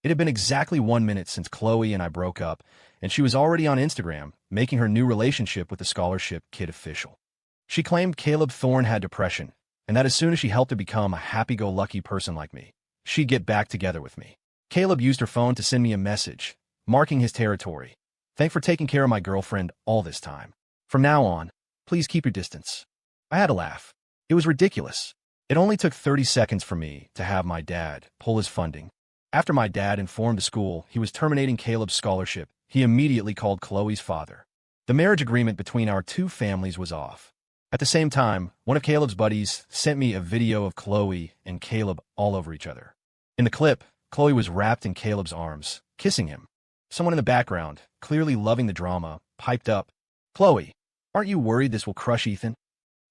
It had been exactly 1 minute since Chloe and I broke up, and she was already on Instagram, making her new relationship with the scholarship kid official. She claimed Caleb Thorne had depression, and that as soon as she helped him become a happy-go-lucky person like me, she'd get back together with me. Caleb used her phone to send me a message, marking his territory. "Thanks for taking care of my girlfriend all this time. From now on, please keep your distance." I had to laugh. It was ridiculous. It only took 30 seconds for me to have my dad pull his funding. After my dad informed the school he was terminating Caleb's scholarship, he immediately called Chloe's father. The marriage agreement between our two families was off. At the same time, one of Caleb's buddies sent me a video of Chloe and Caleb all over each other. In the clip, Chloe was wrapped in Caleb's arms, kissing him. Someone in the background, clearly loving the drama, piped up, "Chloe, aren't you worried this will crush Ethan?"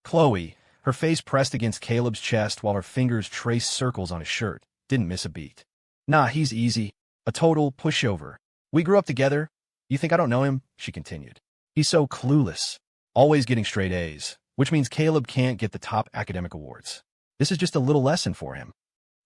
Chloe, her face pressed against Caleb's chest while her fingers traced circles on his shirt, didn't miss a beat. "Nah, he's easy. A total pushover. We grew up together. You think I don't know him?" she continued. "He's so clueless. Always getting straight A's, which means Caleb can't get the top academic awards. This is just a little lesson for him."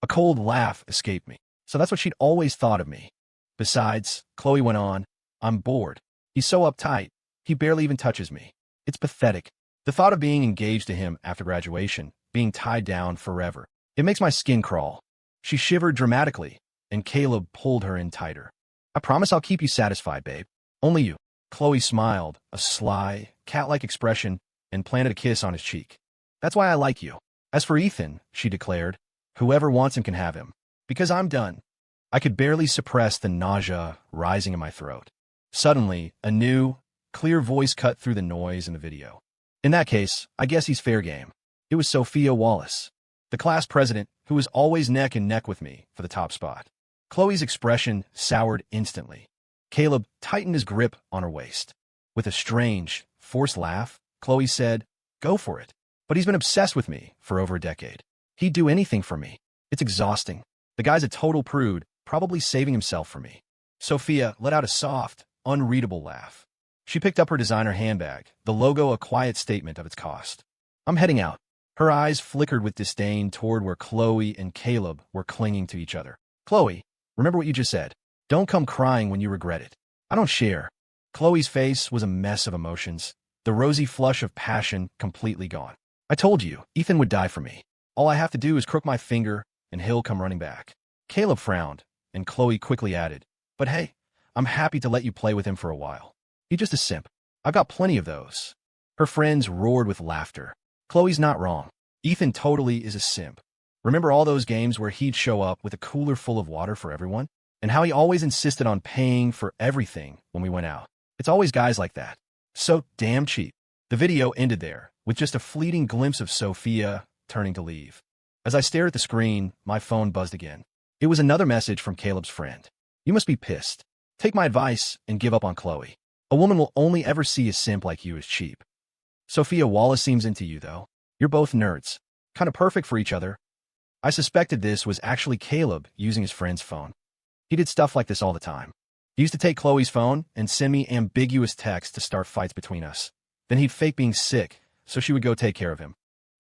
A cold laugh escaped me. So that's what she'd always thought of me. "Besides," Chloe went on, "I'm bored. He's so uptight. He barely even touches me. It's pathetic. The thought of being engaged to him after graduation, being tied down forever, it makes my skin crawl." She shivered dramatically, and Caleb pulled her in tighter. "I promise I'll keep you satisfied, babe. Only you." Chloe smiled, a sly, cat-like expression, and planted a kiss on his cheek. "That's why I like you. As for Ethan," she declared, "whoever wants him can have him. Because I'm done." I could barely suppress the nausea rising in my throat. Suddenly, a new, clear voice cut through the noise in the video. "In that case, I guess he's fair game." It was Sophia Wallace, the class president, who was always neck and neck with me for the top spot. Chloe's expression soured instantly. Caleb tightened his grip on her waist. With a strange, forced laugh, Chloe said, "Go for it. But he's been obsessed with me for over a decade. He'd do anything for me. It's exhausting. The guy's a total prude, probably saving himself for me." Sophia let out a soft, unreadable laugh. She picked up her designer handbag, the logo a quiet statement of its cost. "I'm heading out." Her eyes flickered with disdain toward where Chloe and Caleb were clinging to each other. "Chloe, remember what you just said. Don't come crying when you regret it." "I don't share." Chloe's face was a mess of emotions, the rosy flush of passion completely gone. "I told you, Ethan would die for me. All I have to do is crook my finger, and he'll come running back." Caleb frowned, and Chloe quickly added, "But hey, I'm happy to let you play with him for a while. He's just a simp. I've got plenty of those." Her friends roared with laughter. "Chloe's not wrong. Ethan totally is a simp. Remember all those games where he'd show up with a cooler full of water for everyone? And how he always insisted on paying for everything when we went out? It's always guys like that. So damn cheap." The video ended there, with just a fleeting glimpse of Sophia turning to leave. As I stared at the screen, my phone buzzed again. It was another message from Caleb's friend. "You must be pissed. Take my advice and give up on Chloe. A woman will only ever see a simp like you as cheap. Sophia Wallace seems into you, though. You're both nerds. Kind of perfect for each other." I suspected this was actually Caleb using his friend's phone. He did stuff like this all the time. He used to take Chloe's phone and send me ambiguous texts to start fights between us. Then he'd fake being sick, so she would go take care of him.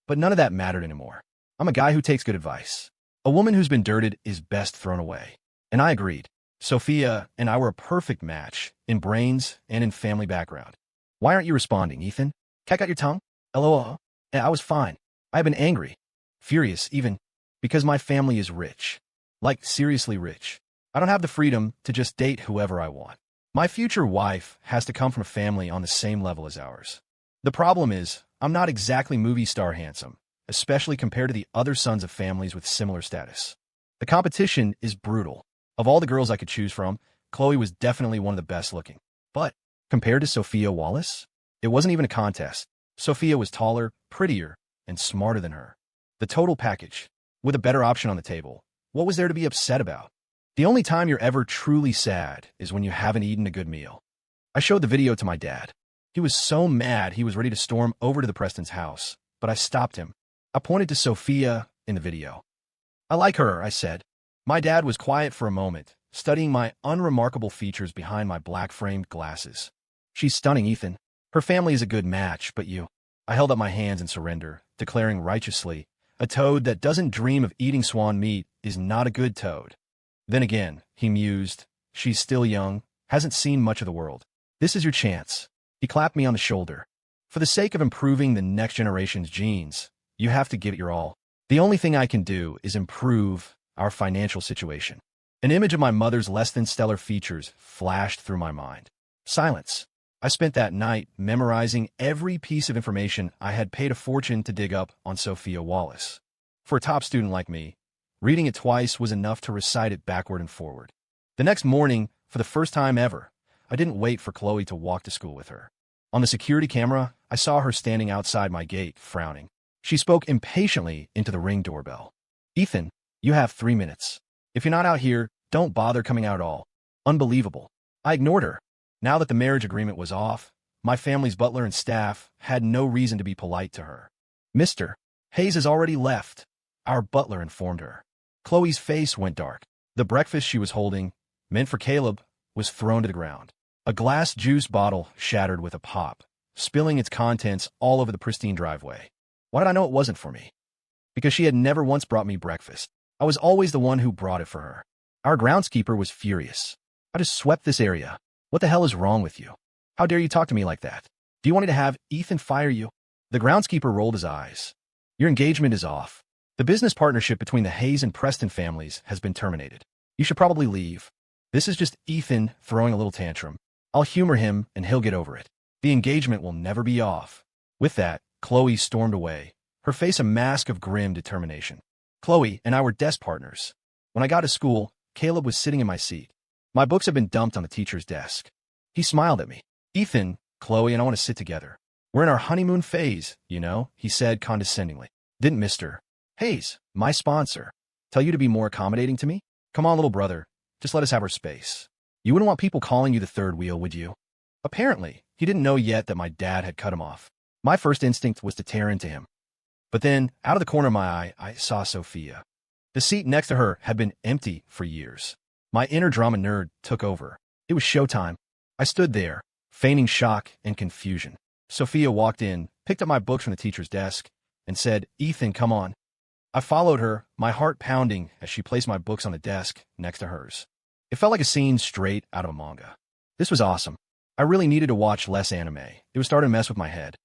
But none of that mattered anymore. I'm a guy who takes good advice. A woman who's been dirted is best thrown away. And I agreed. Sophia and I were a perfect match, in brains and in family background. "Why aren't you responding, Ethan? Cat got your tongue? LOL. I was fine. I've been angry. Furious, even. Because my family is rich. Like, seriously rich. I don't have the freedom to just date whoever I want. My future wife has to come from a family on the same level as ours. The problem is, I'm not exactly movie star handsome, especially compared to the other sons of families with similar status. The competition is brutal. Of all the girls I could choose from, Chloe was definitely one of the best looking. But compared to Sophia Wallace, it wasn't even a contest. Sophia was taller, prettier, and smarter than her. The total package. With a better option on the table, what was there to be upset about? The only time you're ever truly sad is when you haven't eaten a good meal. I showed the video to my dad. He was so mad he was ready to storm over to the Preston's house, but I stopped him. I pointed to Sophia in the video. "I like her," I said. My dad was quiet for a moment, studying my unremarkable features behind my black-framed glasses. "She's stunning, Ethan. Her family is a good match, but you." I held up my hands in surrender, declaring righteously, "A toad that doesn't dream of eating swan meat is not a good toad." Then again, he mused, she's still young, hasn't seen much of the world. This is your chance. He clapped me on the shoulder. For the sake of improving the next generation's genes, you have to give it your all. The only thing I can do is improve our financial situation. An image of my mother's less-than-stellar features flashed through my mind. Silence. I spent that night memorizing every piece of information I had paid a fortune to dig up on Sophia Wallace. For a top student like me, reading it twice was enough to recite it backward and forward. The next morning, for the first time ever, I didn't wait for Chloe to walk to school with her. On the security camera, I saw her standing outside my gate, frowning. She spoke impatiently into the Ring doorbell. Ethan, you have 3 minutes. If you're not out here, don't bother coming out at all. Unbelievable. I ignored her. Now that the marriage agreement was off, my family's butler and staff had no reason to be polite to her. Mr. Hayes has already left, our butler informed her. Chloe's face went dark. The breakfast she was holding, meant for Caleb, was thrown to the ground. A glass juice bottle shattered with a pop, spilling its contents all over the pristine driveway. Why did I know it wasn't for me? Because she had never once brought me breakfast. I was always the one who brought it for her. Our groundskeeper was furious. I just swept this area. What the hell is wrong with you? How dare you talk to me like that? Do you want me to have Ethan fire you? The groundskeeper rolled his eyes. Your engagement is off. The business partnership between the Hayes and Preston families has been terminated. You should probably leave. This is just Ethan throwing a little tantrum. I'll humor him and he'll get over it. The engagement will never be off. With that, Chloe stormed away, her face a mask of grim determination. Chloe and I were desk partners. When I got to school, Caleb was sitting in my seat. My books had been dumped on the teacher's desk. He smiled at me. Ethan, Chloe and I want to sit together. We're in our honeymoon phase, you know, he said condescendingly. Didn't Mr. Hayes, my sponsor, tell you to be more accommodating to me? Come on, little brother. Just let us have our space. You wouldn't want people calling you the third wheel, would you? Apparently, he didn't know yet that my dad had cut him off. My first instinct was to tear into him. But then, out of the corner of my eye, I saw Sophia. The seat next to her had been empty for years. My inner drama nerd took over. It was showtime. I stood there, feigning shock and confusion. Sophia walked in, picked up my books from the teacher's desk, and said, Ethan, come on. I followed her, my heart pounding as she placed my books on the desk next to hers. It felt like a scene straight out of a manga. This was awesome. I really needed to watch less anime. It was starting to mess with my head.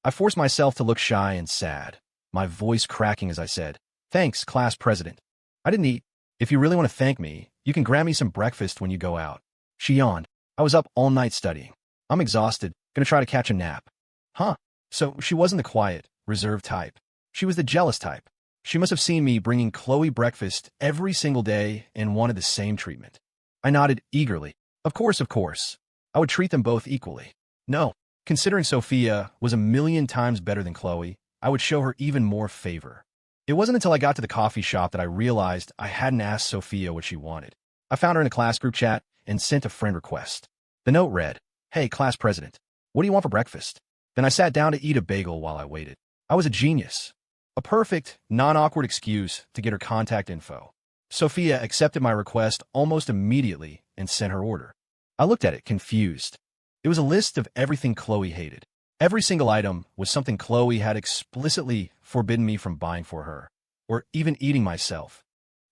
I forced myself to look shy and sad, my voice cracking as I said, Thanks, class president. I didn't eat. If you really want to thank me, you can grab me some breakfast when you go out. She yawned. I was up all night studying. I'm exhausted, gonna try to catch a nap. Huh. So she wasn't the quiet, reserved type. She was the jealous type. She must have seen me bringing Chloe breakfast every single day and wanted the same treatment. I nodded eagerly. Of course. I would treat them both equally. No, considering Sophia was a million times better than Chloe, I would show her even more favor. It wasn't until I got to the coffee shop that I realized I hadn't asked Sophia what she wanted. I found her in a class group chat and sent a friend request. The note read, Hey, class president, what do you want for breakfast? Then I sat down to eat a bagel while I waited. I was a genius. A perfect, non-awkward excuse to get her contact info. Sophia accepted my request almost immediately and sent her order. I looked at it, confused. It was a list of everything Chloe hated. Every single item was something Chloe had explicitly forbidden me from buying for her, or even eating myself.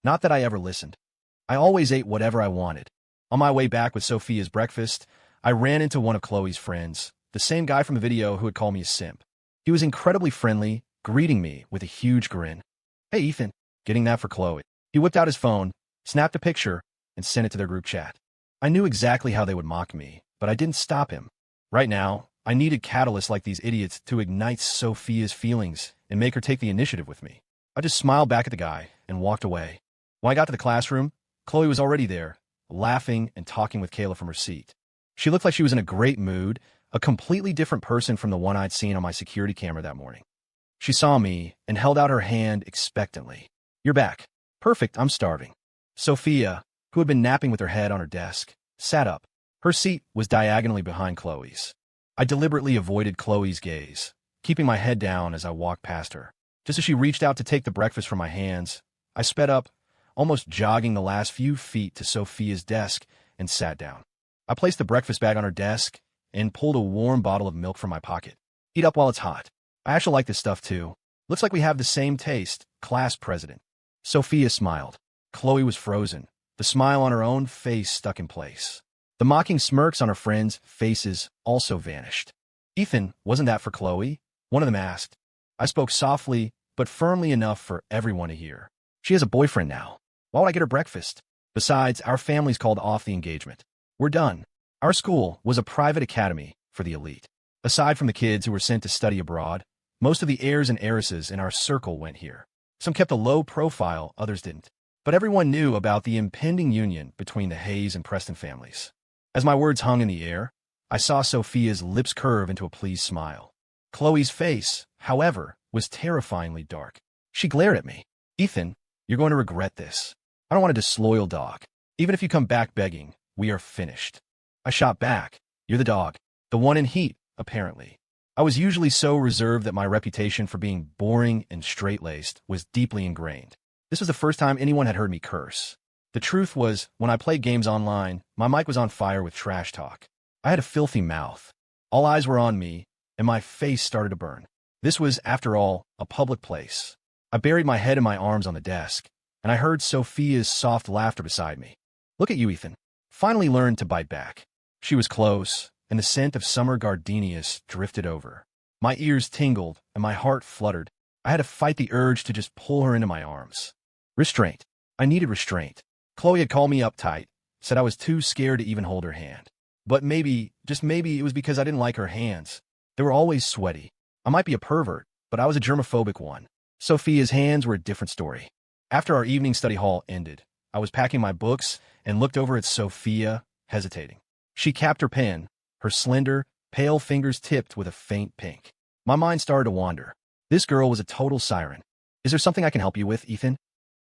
Not that I ever listened. I always ate whatever I wanted. On my way back with Sophia's breakfast, I ran into one of Chloe's friends, the same guy from the video who had called me a simp. He was incredibly friendly, greeting me with a huge grin. Hey, Ethan, getting that for Chloe. He whipped out his phone, snapped a picture, and sent it to their group chat. I knew exactly how they would mock me, but I didn't stop him. Right now, I needed catalysts like these idiots to ignite Sophia's feelings and make her take the initiative with me. I just smiled back at the guy and walked away. When I got to the classroom, Chloe was already there, laughing and talking with Kayla from her seat. She looked like she was in a great mood, a completely different person from the one I'd seen on my security camera that morning. She saw me and held out her hand expectantly. You're back. Perfect, I'm starving. Sophia, who had been napping with her head on her desk, sat up. Her seat was diagonally behind Chloe's. I deliberately avoided Chloe's gaze, keeping my head down as I walked past her. Just as she reached out to take the breakfast from my hands, I sped up, almost jogging the last few feet to Sophia's desk, and sat down. I placed the breakfast bag on her desk and pulled a warm bottle of milk from my pocket. Eat up while it's hot. I actually like this stuff too. Looks like we have the same taste, class president. Sophia smiled. Chloe was frozen, the smile on her own face stuck in place. The mocking smirks on her friends' faces also vanished. "Ethan, wasn't that for Chloe?" one of them asked. I spoke softly, but firmly enough for everyone to hear. "She has a boyfriend now. Why would I get her breakfast? Besides, our family's called off the engagement. We're done." Our school was a private academy for the elite. Aside from the kids who were sent to study abroad, most of the heirs and heiresses in our circle went here. Some kept a low profile, others didn't. But everyone knew about the impending union between the Hayes and Preston families. As my words hung in the air, I saw Sophia's lips curve into a pleased smile. Chloe's face, however, was terrifyingly dark. She glared at me. "Ethan, you're going to regret this. I don't want a disloyal dog. Even if you come back begging, we are finished." I shot back. "You're the dog. The one in heat, apparently." I was usually so reserved that my reputation for being boring and straight-laced was deeply ingrained. This was the first time anyone had heard me curse. The truth was, when I played games online, my mic was on fire with trash talk. I had a filthy mouth. All eyes were on me, and my face started to burn. This was, after all, a public place. I buried my head in my arms on the desk, and I heard Sophia's soft laughter beside me. "Look at you, Ethan. Finally learned to bite back." She was close, and the scent of summer gardenias drifted over. My ears tingled, and my heart fluttered. I had to fight the urge to just pull her into my arms. Restraint. I needed restraint. Chloe had called me uptight, said I was too scared to even hold her hand. But maybe, just maybe, it was because I didn't like her hands. They were always sweaty. I might be a pervert, but I was a germophobic one. Sophia's hands were a different story. After our evening study hall ended, I was packing my books and looked over at Sophia, hesitating. She capped her pen, her slender, pale fingers tipped with a faint pink. My mind started to wander. This girl was a total siren. "Is there something I can help you with, Ethan?"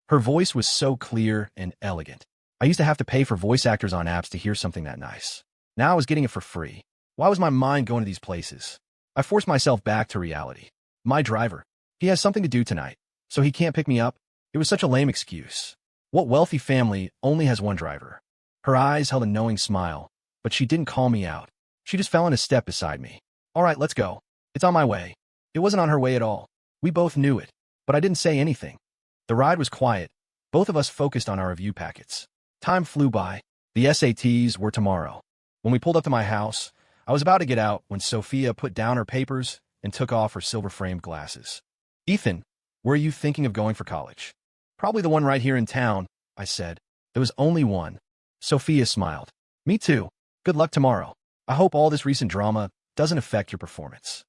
Her voice was so clear and elegant. I used to have to pay for voice actors on apps to hear something that nice. Now I was getting it for free. Why was my mind going to these places? I forced myself back to reality. My driver. He has something to do tonight, so he can't pick me up. It was such a lame excuse. What wealthy family only has one driver? Her eyes held a knowing smile, but she didn't call me out. She just fell in a step beside me. "All right, let's go. It's on my way." It wasn't on her way at all. We both knew it, but I didn't say anything. The ride was quiet. Both of us focused on our review packets. Time flew by. The SATs were tomorrow. When we pulled up to my house, I was about to get out when Sophia put down her papers and took off her silver-framed glasses. "Ethan, where are you thinking of going for college?" "Probably the one right here in town," I said. There was only one. Sophia smiled. "Me too. Good luck tomorrow. I hope all this recent drama doesn't affect your performance."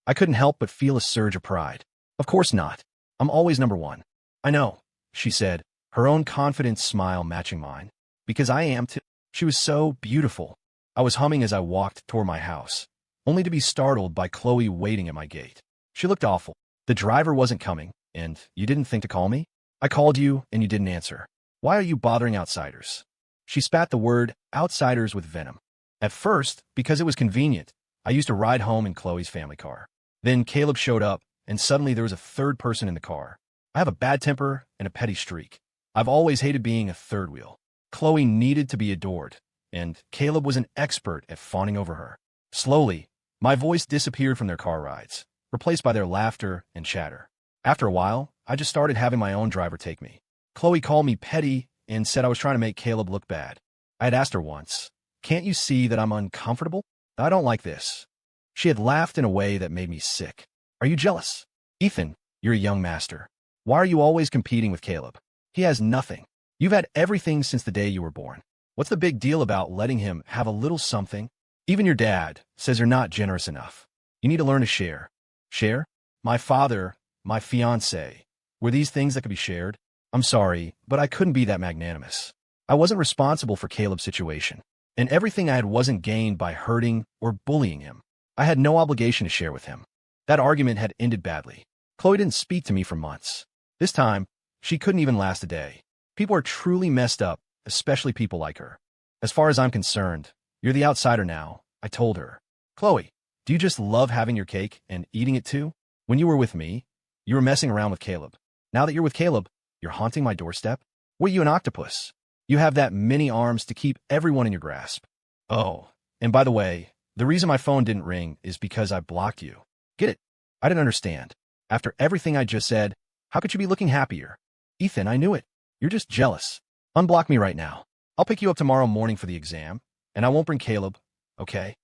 I couldn't help but feel a surge of pride. "Of course not. I'm always number one." "I know," she said, her own confident smile matching mine. "Because I am too." She was so beautiful. I was humming as I walked toward my house, only to be startled by Chloe waiting at my gate. She looked awful. "The driver wasn't coming, and you didn't think to call me?" "I called you, and you didn't answer. Why are you bothering outsiders?" She spat the word outsiders with venom. "At first, because it was convenient, I used to ride home in Chloe's family car. Then Caleb showed up, and suddenly there was a third person in the car. I have a bad temper and a petty streak. I've always hated being a third wheel. Chloe needed to be adored, and Caleb was an expert at fawning over her. Slowly, my voice disappeared from their car rides, replaced by their laughter and chatter. After a while, I just started having my own driver take me. Chloe called me petty and said I was trying to make Caleb look bad. I had asked her once, "Can't you see that I'm uncomfortable? I don't like this." She had laughed in a way that made me sick. "Are you jealous? Ethan, you're a young master. Why are you always competing with Caleb? He has nothing. You've had everything since the day you were born. What's the big deal about letting him have a little something? Even your dad says you're not generous enough. You need to learn to share." "Share? My father, my fiancé. Were these things that could be shared?" "I'm sorry, but I couldn't be that magnanimous. I wasn't responsible for Caleb's situation, and everything I had wasn't gained by hurting or bullying him. I had no obligation to share with him." That argument had ended badly. Chloe didn't speak to me for months. This time, she couldn't even last a day. People are truly messed up, especially people like her. "As far as I'm concerned, you're the outsider now," I told her. "Chloe, do you just love having your cake and eating it too? When you were with me, you were messing around with Caleb. Now that you're with Caleb, you're haunting my doorstep? Were you an octopus? You have that many arms to keep everyone in your grasp. Oh, and by the way, the reason my phone didn't ring is because I blocked you. Get it?" I didn't understand. After everything I just said, how could you be looking happier? "Ethan, I knew it. You're just jealous." Unblock me right now. I'll pick you up tomorrow morning for the exam, and I won't bring Caleb, okay?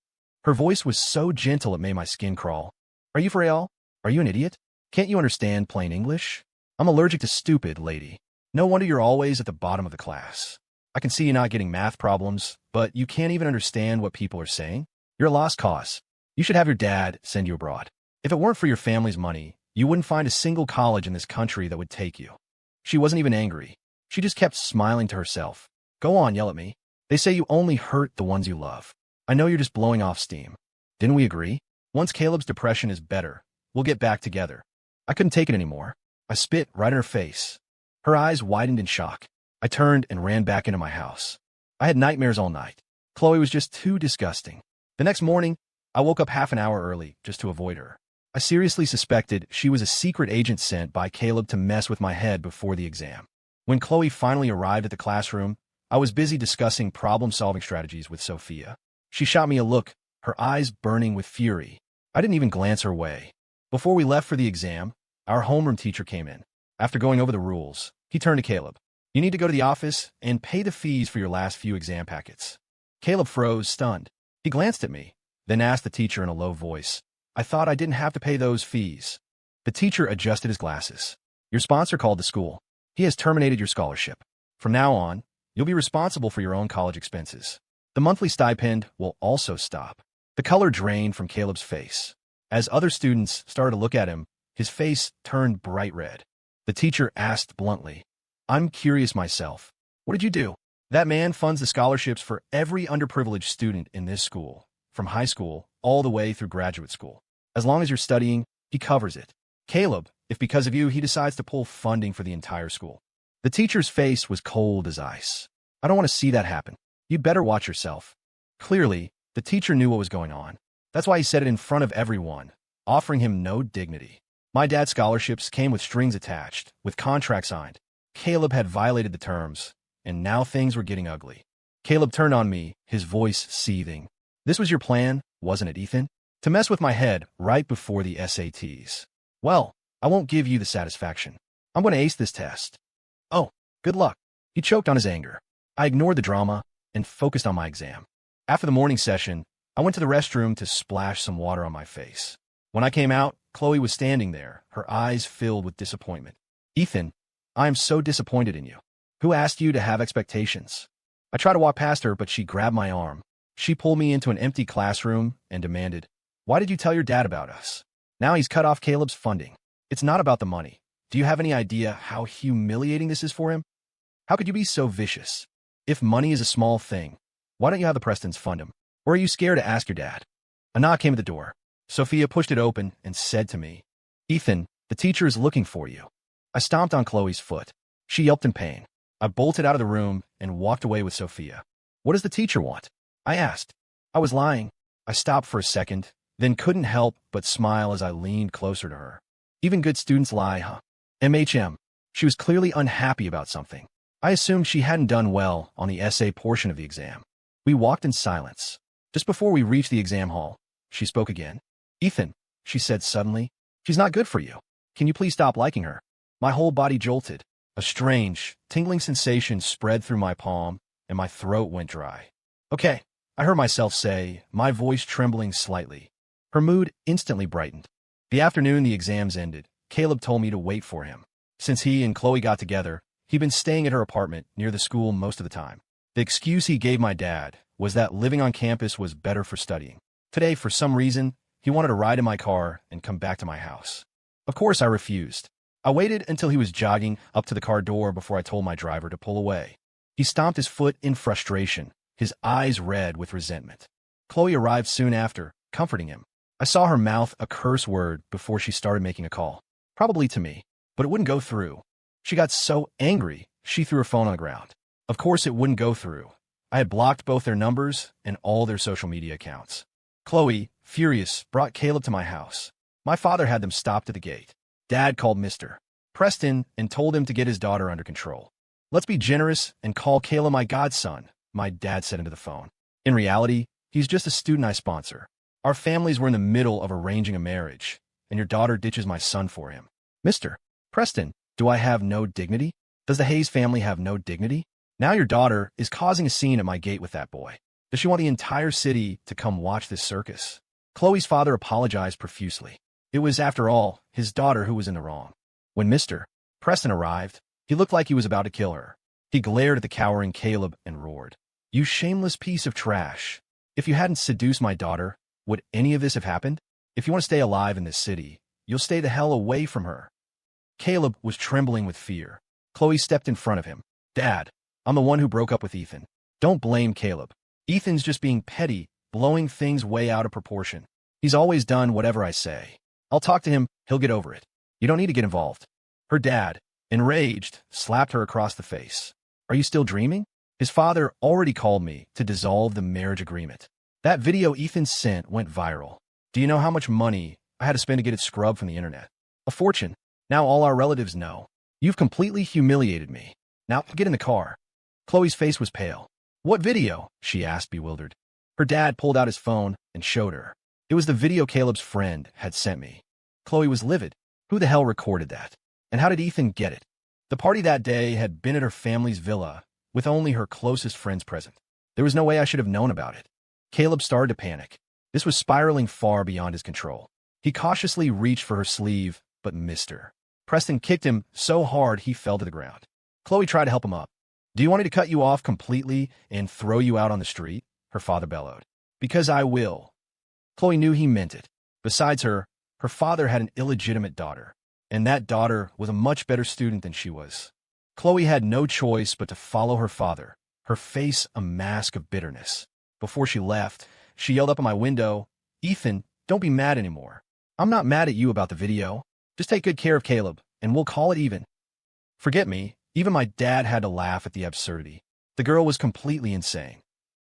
Her voice was so gentle it made my skin crawl. Are you for real? Are you an idiot? Can't you understand plain English? I'm allergic to stupid, lady. No wonder you're always at the bottom of the class. I can see you not getting math problems, but you can't even understand what people are saying? You're a lost cause. You should have your dad send you abroad. If it weren't for your family's money, you wouldn't find a single college in this country that would take you. She wasn't even angry. She just kept smiling to herself. Go on, yell at me. They say you only hurt the ones you love. I know you're just blowing off steam. Didn't we agree? Once Caleb's depression is better, we'll get back together. I couldn't take it anymore. I spit right in her face. Her eyes widened in shock. I turned and ran back into my house. I had nightmares all night. Chloe was just too disgusting. The next morning, I woke up half an hour early just to avoid her. I seriously suspected she was a secret agent sent by Caleb to mess with my head before the exam. When Chloe finally arrived at the classroom, I was busy discussing problem-solving strategies with Sophia. She shot me a look, her eyes burning with fury. I didn't even glance her way. Before we left for the exam, our homeroom teacher came in. After going over the rules, he turned to Caleb. You need to go to the office and pay the fees for your last few exam packets. Caleb froze, stunned. He glanced at me, then asked the teacher in a low voice. I thought I didn't have to pay those fees. The teacher adjusted his glasses. Your sponsor called the school. He has terminated your scholarship. From now on, you'll be responsible for your own college expenses. The monthly stipend will also stop. The color drained from Caleb's face. As other students started to look at him, his face turned bright red. The teacher asked bluntly, I'm curious myself. What did you do? That man funds the scholarships for every underprivileged student in this school, from high school all the way through graduate school. As long as you're studying, he covers it. Caleb, if because of you he decides to pull funding for the entire school. The teacher's face was cold as ice. I don't want to see that happen. You'd better watch yourself. Clearly, the teacher knew what was going on. That's why he said it in front of everyone, offering him no dignity. My dad's scholarships came with strings attached, with contracts signed. Caleb had violated the terms, and now things were getting ugly. Caleb turned on me, his voice seething. This was your plan, wasn't it, Ethan? To mess with my head right before the SATs. Well, I won't give you the satisfaction. I'm going to ace this test. Oh, good luck. He choked on his anger. I ignored the drama and focused on my exam. After the morning session, I went to the restroom to splash some water on my face. When I came out, Chloe was standing there, her eyes filled with disappointment. Ethan, I am so disappointed in you. Who asked you to have expectations? I tried to walk past her, but she grabbed my arm. She pulled me into an empty classroom and demanded, Why did you tell your dad about us? Now he's cut off Caleb's funding. It's not about the money. Do you have any idea how humiliating this is for him? How could you be so vicious? If money is a small thing, why don't you have the Prestons fund him? Or are you scared to ask your dad? A knock came at the door. Sophia pushed it open and said to me, Ethan, the teacher is looking for you. I stomped on Chloe's foot. She yelped in pain. I bolted out of the room and walked away with Sophia. What does the teacher want? I asked. I was lying. I stopped for a second, then couldn't help but smile as I leaned closer to her. Even good students lie, huh? MHM. She was clearly unhappy about something. I assumed she hadn't done well on the essay portion of the exam. We walked in silence. Just before we reached the exam hall, she spoke again. Ethan, she said suddenly, she's not good for you. Can you please stop liking her? My whole body jolted. A strange, tingling sensation spread through my palm, and my throat went dry. Okay, I heard myself say, my voice trembling slightly. Her mood instantly brightened. The afternoon the exams ended, Caleb told me to wait for him. Since he and Chloe got together, he'd been staying at her apartment near the school most of the time. The excuse he gave my dad was that living on campus was better for studying. Today, for some reason, he wanted to ride in my car and come back to my house. Of course, I refused. I waited until he was jogging up to the car door before I told my driver to pull away. He stomped his foot in frustration, his eyes red with resentment. Chloe arrived soon after, comforting him. I saw her mouth a curse word before she started making a call. Probably to me, but it wouldn't go through. She got so angry, she threw her phone on the ground. Of course it wouldn't go through. I had blocked both their numbers and all their social media accounts. Chloe, furious, brought Caleb to my house. My father had them stopped at the gate. Dad called Mr. Preston and told him to get his daughter under control. Let's be generous and call Caleb my godson, my dad said into the phone. In reality, he's just a student I sponsor. Our families were in the middle of arranging a marriage, and your daughter ditches my son for him. Mr. Preston, do I have no dignity? Does the Hayes family have no dignity? Now your daughter is causing a scene at my gate with that boy. Does she want the entire city to come watch this circus? Chloe's father apologized profusely. It was, after all, his daughter who was in the wrong. When Mr. Preston arrived, he looked like he was about to kill her. He glared at the cowering Caleb and roared, "You shameless piece of trash. If you hadn't seduced my daughter, would any of this have happened? If you want to stay alive in this city, you'll stay the hell away from her." Caleb was trembling with fear. Chloe stepped in front of him. "Dad, I'm the one who broke up with Ethan. Don't blame Caleb. Ethan's just being petty, blowing things way out of proportion. He's always done whatever I say. I'll talk to him, he'll get over it. You don't need to get involved." Her dad, enraged, slapped her across the face. "Are you still dreaming? His father already called me to dissolve the marriage agreement. That video Ethan sent went viral. Do you know how much money I had to spend to get it scrubbed from the internet? A fortune. Now all our relatives know. You've completely humiliated me. Now get in the car." Chloe's face was pale. "What video?" she asked, bewildered. Her dad pulled out his phone and showed her. It was the video Caleb's friend had sent me. Chloe was livid. Who the hell recorded that? And how did Ethan get it? The party that day had been at her family's villa, with only her closest friends present. There was no way I should have known about it. Caleb started to panic. This was spiraling far beyond his control. He cautiously reached for her sleeve, but missed her. Preston kicked him so hard he fell to the ground. Chloe tried to help him up. "Do you want me to cut you off completely and throw you out on the street?" her father bellowed. "Because I will." Chloe knew he meant it. Besides her father had an illegitimate daughter, and that daughter was a much better student than she was. Chloe had no choice but to follow her father, her face a mask of bitterness. Before she left, she yelled up at my window, "Ethan, don't be mad anymore. I'm not mad at you about the video. Just take good care of Caleb, and we'll call it even." Forget me, even my dad had to laugh at the absurdity. The girl was completely insane.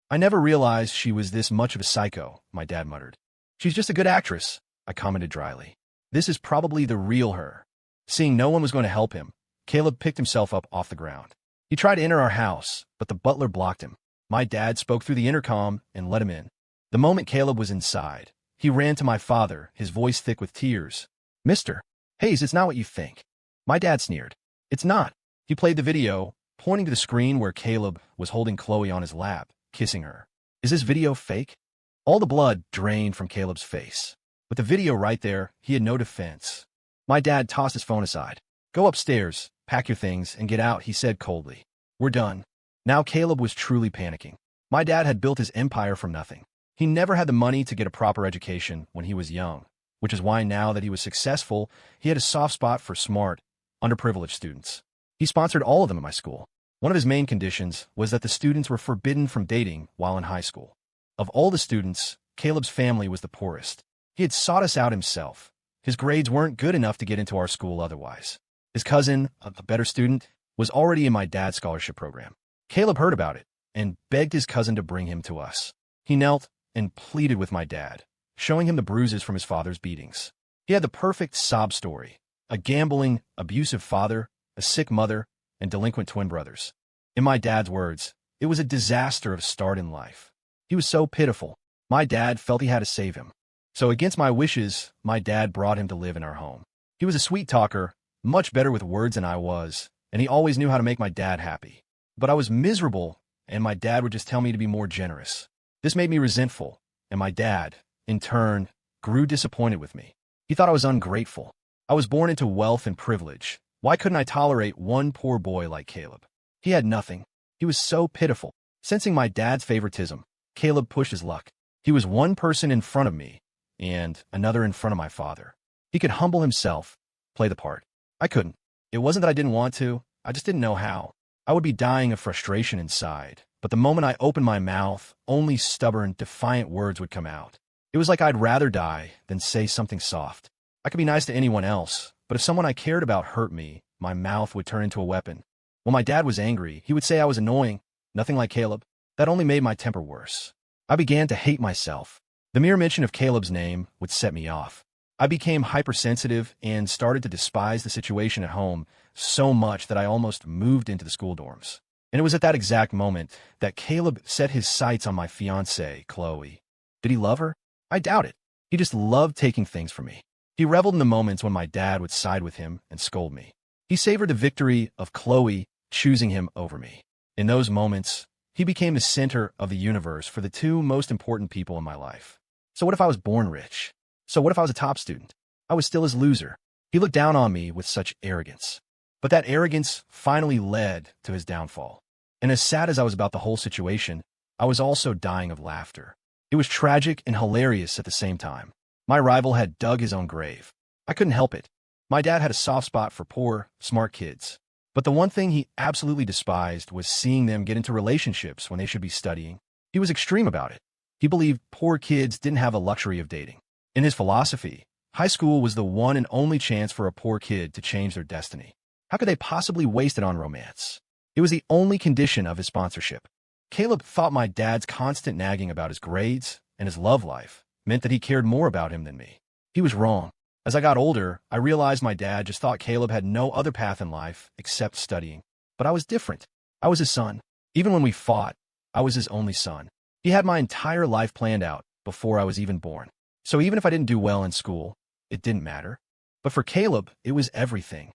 "I never realized she was this much of a psycho," my dad muttered. "She's just a good actress," I commented dryly. "This is probably the real her." Seeing no one was going to help him, Caleb picked himself up off the ground. He tried to enter our house, but the butler blocked him. My dad spoke through the intercom and let him in. The moment Caleb was inside, he ran to my father, his voice thick with tears. "Mr. Hayes, it's not what you think." My dad sneered. "It's not." He played the video, pointing to the screen where Caleb was holding Chloe on his lap, kissing her. "Is this video fake?" All the blood drained from Caleb's face. With the video right there, he had no defense. My dad tossed his phone aside. "Go upstairs, pack your things, and get out," he said coldly. "We're done." Now Caleb was truly panicking. My dad had built his empire from nothing. He never had the money to get a proper education when he was young, which is why now that he was successful, he had a soft spot for smart, underprivileged students. He sponsored all of them at my school. One of his main conditions was that the students were forbidden from dating while in high school. Of all the students, Caleb's family was the poorest. He had sought us out himself. His grades weren't good enough to get into our school otherwise. His cousin, a better student, was already in my dad's scholarship program. Caleb heard about it and begged his cousin to bring him to us. He knelt and pleaded with my dad, showing him the bruises from his father's beatings. He had the perfect sob story: a gambling, abusive father, a sick mother, and delinquent twin brothers. In my dad's words, it was a disaster of a start in life. He was so pitiful. My dad felt he had to save him. So against my wishes, my dad brought him to live in our home. He was a sweet talker, much better with words than I was, and he always knew how to make my dad happy. But I was miserable, and my dad would just tell me to be more generous. This made me resentful, and my dad, in turn, grew disappointed with me. He thought I was ungrateful. I was born into wealth and privilege. Why couldn't I tolerate one poor boy like Caleb? He had nothing. He was so pitiful. Sensing my dad's favoritism, Caleb pushed his luck. He was one person in front of me, and another in front of my father. He could humble himself, play the part. I couldn't. It wasn't that I didn't want to, I just didn't know how. I would be dying of frustration inside, but the moment I opened my mouth, only stubborn, defiant words would come out. It was like I'd rather die than say something soft. I could be nice to anyone else, but if someone I cared about hurt me, my mouth would turn into a weapon. When my dad was angry, he would say I was annoying, nothing like Caleb. That only made my temper worse. I began to hate myself. The mere mention of Caleb's name would set me off. I became hypersensitive and started to despise the situation at home so much that I almost moved into the school dorms. And it was at that exact moment that Caleb set his sights on my fiancée, Chloe. Did he love her? I doubt it. He just loved taking things from me. He reveled in the moments when my dad would side with him and scold me. He savored the victory of Chloe choosing him over me. In those moments, he became the center of the universe for the two most important people in my life. So what if I was born rich? So what if I was a top student? I was still his loser. He looked down on me with such arrogance. But that arrogance finally led to his downfall. And as sad as I was about the whole situation, I was also dying of laughter. It was tragic and hilarious at the same time. My rival had dug his own grave. I couldn't help it. My dad had a soft spot for poor, smart kids. But the one thing he absolutely despised was seeing them get into relationships when they should be studying. He was extreme about it. He believed poor kids didn't have the luxury of dating. In his philosophy, high school was the one and only chance for a poor kid to change their destiny. How could they possibly waste it on romance? It was the only condition of his sponsorship. Caleb thought my dad's constant nagging about his grades and his love life meant that he cared more about him than me. He was wrong. As I got older, I realized my dad just thought Caleb had no other path in life except studying. But I was different. I was his son. Even when we fought, I was his only son. He had my entire life planned out before I was even born. So even if I didn't do well in school, it didn't matter. But for Caleb, it was everything.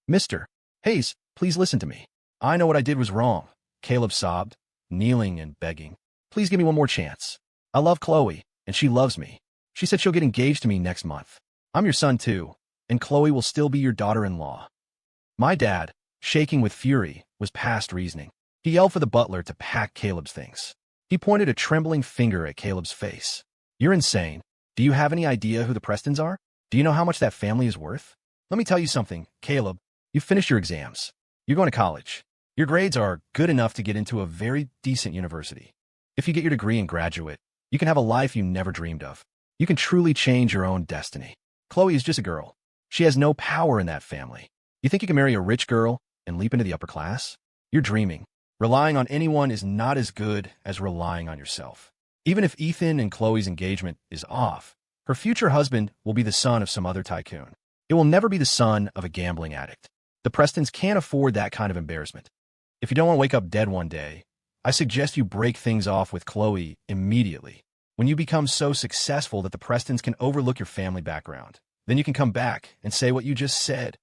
Mr. Hayes, please listen to me. I know what I did was wrong. Caleb sobbed, kneeling and begging. Please give me one more chance. I love Chloe, and she loves me. She said she'll get engaged to me next month. I'm your son too, and Chloe will still be your daughter-in-law. My dad, shaking with fury, was past reasoning. He yelled for the butler to pack Caleb's things. He pointed a trembling finger at Caleb's face. You're insane. Do you have any idea who the Prestons are? Do you know how much that family is worth? Let me tell you something, Caleb. You finished your exams. You're going to college. Your grades are good enough to get into a very decent university. If you get your degree and graduate, you can have a life you never dreamed of. You can truly change your own destiny. Chloe is just a girl. She has no power in that family. You think you can marry a rich girl and leap into the upper class? You're dreaming. Relying on anyone is not as good as relying on yourself. Even if Ethan and Chloe's engagement is off, her future husband will be the son of some other tycoon. It will never be the son of a gambling addict. The Prestons can't afford that kind of embarrassment. If you don't want to wake up dead one day, I suggest you break things off with Chloe immediately. When you become so successful that the Prestons can overlook your family background, then you can come back and say what you just said.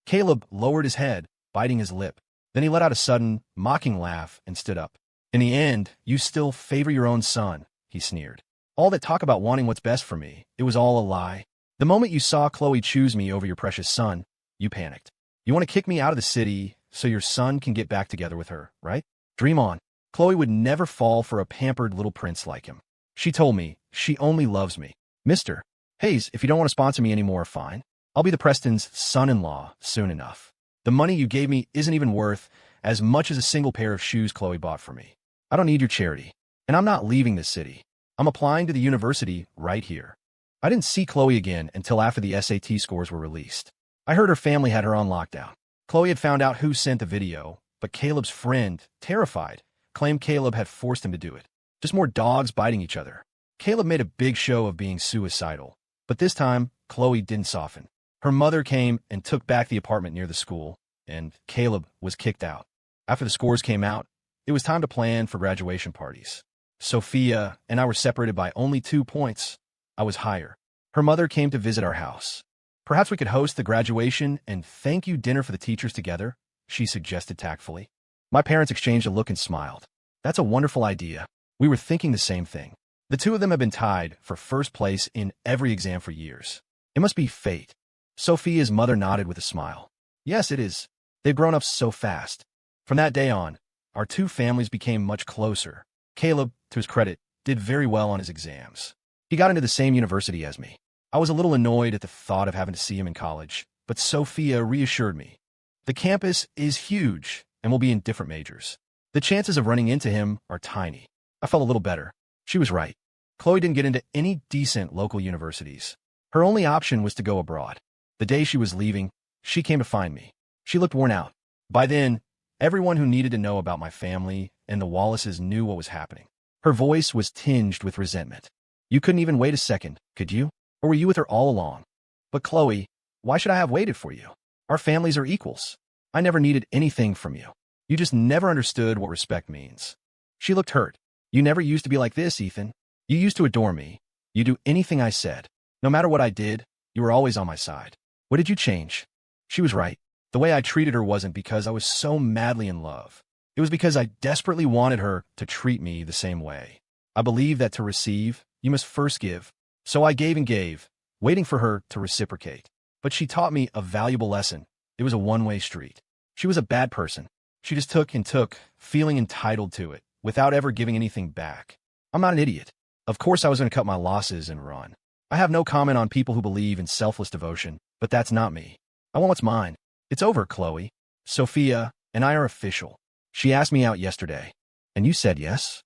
Caleb lowered his head, biting his lip. Then he let out a sudden, mocking laugh and stood up. In the end, you still favor your own son, he sneered. All that talk about wanting what's best for me, it was all a lie. The moment you saw Chloe choose me over your precious son, you panicked. You want to kick me out of the city so your son can get back together with her, right? Dream on. Chloe would never fall for a pampered little prince like him. She told me she only loves me. Mr. Hayes, if you don't want to sponsor me anymore, fine. I'll be the Prestons' son-in-law soon enough. The money you gave me isn't even worth as much as a single pair of shoes Chloe bought for me. I don't need your charity. And I'm not leaving this city. I'm applying to the university right here. I didn't see Chloe again until after the SAT scores were released. I heard her family had her on lockdown. Chloe had found out who sent the video, but Caleb's friend, terrified, claimed Caleb had forced him to do it. Just more dogs biting each other. Caleb made a big show of being suicidal, but this time, Chloe didn't soften. Her mother came and took back the apartment near the school, and Caleb was kicked out. After the scores came out, it was time to plan for graduation parties. Sophia and I were separated by only 2 points. I was higher. Her mother came to visit our house. Perhaps we could host the graduation and thank you dinner for the teachers together, she suggested tactfully. My parents exchanged a look and smiled. That's a wonderful idea. We were thinking the same thing. The two of them have been tied for first place in every exam for years. It must be fate. Sophia's mother nodded with a smile. Yes, it is. They've grown up so fast. From that day on, our two families became much closer. Caleb, to his credit, did very well on his exams. He got into the same university as me. I was a little annoyed at the thought of having to see him in college, but Sophia reassured me. The campus is huge and will be in different majors. The chances of running into him are tiny. I felt a little better. She was right. Chloe didn't get into any decent local universities. Her only option was to go abroad. The day she was leaving, she came to find me. She looked worn out. By then, everyone who needed to know about my family and the Wallaces knew what was happening. Her voice was tinged with resentment. You couldn't even wait a second, could you? Or were you with her all along? But Chloe, why should I have waited for you? Our families are equals. I never needed anything from you. You just never understood what respect means. She looked hurt. You never used to be like this, Ethan. You used to adore me. You do anything I said. No matter what I did, you were always on my side. What did you change? She was right. The way I treated her wasn't because I was so madly in love. It was because I desperately wanted her to treat me the same way. I believe that to receive, you must first give. So I gave and gave, waiting for her to reciprocate. But she taught me a valuable lesson. It was a one-way street. She was a bad person. She just took and took, feeling entitled to it, without ever giving anything back. I'm not an idiot. Of course I was going to cut my losses and run. I have no comment on people who believe in selfless devotion, but that's not me. I want what's mine. It's over, Chloe. Sophia and I are official. She asked me out yesterday. And you said yes?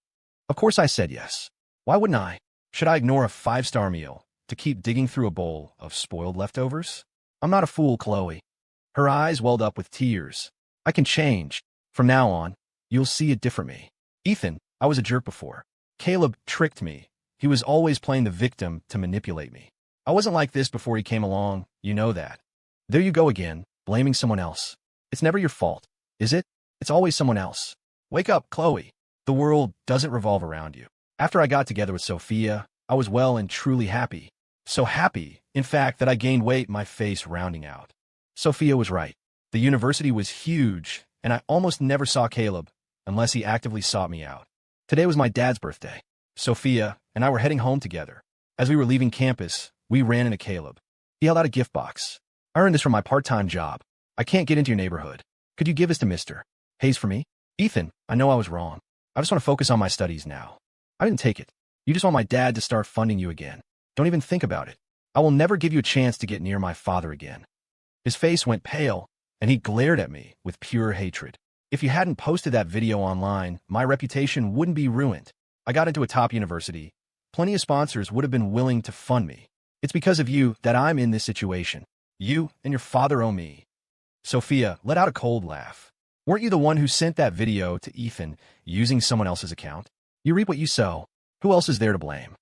Of course I said yes. Why wouldn't I? Should I ignore a five-star meal to keep digging through a bowl of spoiled leftovers? I'm not a fool, Chloe. Her eyes welled up with tears. I can change. From now on, you'll see a different me. Ethan, I was a jerk before. Caleb tricked me. He was always playing the victim to manipulate me. I wasn't like this before he came along, you know that. There you go again, blaming someone else. It's never your fault, is it? It's always someone else. Wake up, Chloe. The world doesn't revolve around you. After I got together with Sophia, I was well and truly happy. So happy, in fact, that I gained weight, my face rounding out. Sophia was right. The university was huge, and I almost never saw Caleb, unless he actively sought me out. Today was my dad's birthday. Sophia and I were heading home together. As we were leaving campus, we ran into Caleb. He held out a gift box. I earned this from my part-time job. I can't get into your neighborhood. Could you give this to Mr. Hayes for me? Ethan, I know I was wrong. I just want to focus on my studies now. I didn't take it. You just want my dad to start funding you again. Don't even think about it. I will never give you a chance to get near my father again. His face went pale, and he glared at me with pure hatred. If you hadn't posted that video online, my reputation wouldn't be ruined. I got into a top university. Plenty of sponsors would have been willing to fund me. It's because of you that I'm in this situation. You and your father owe me. Sophia let out a cold laugh. Weren't you the one who sent that video to Ethan using someone else's account? You reap what you sow. Who else is there to blame?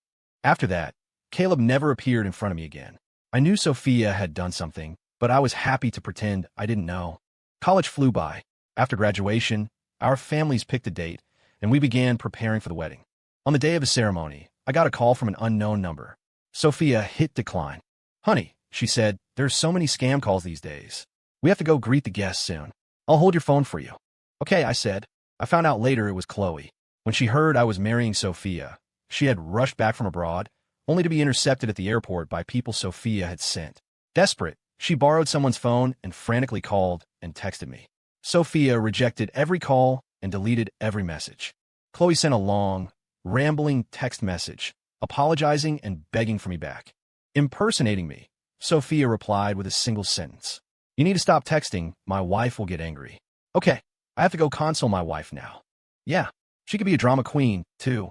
After that, Caleb never appeared in front of me again. I knew Sophia had done something, but I was happy to pretend I didn't know. College flew by. After graduation, our families picked a date, and we began preparing for the wedding. On the day of the ceremony, I got a call from an unknown number. Sophia hit decline. Honey, she said, there's so many scam calls these days. We have to go greet the guests soon. I'll hold your phone for you. Okay, I said. I found out later it was Chloe. When she heard I was marrying Sophia, she had rushed back from abroad, only to be intercepted at the airport by people Sophia had sent. Desperate, she borrowed someone's phone and frantically called and texted me. Sophia rejected every call and deleted every message. Chloe sent a long, rambling text message, apologizing and begging for me back. Impersonating me, Sophia replied with a single sentence. You need to stop texting, my wife will get angry. Okay, I have to go console my wife now. Yeah, she could be a drama queen, too.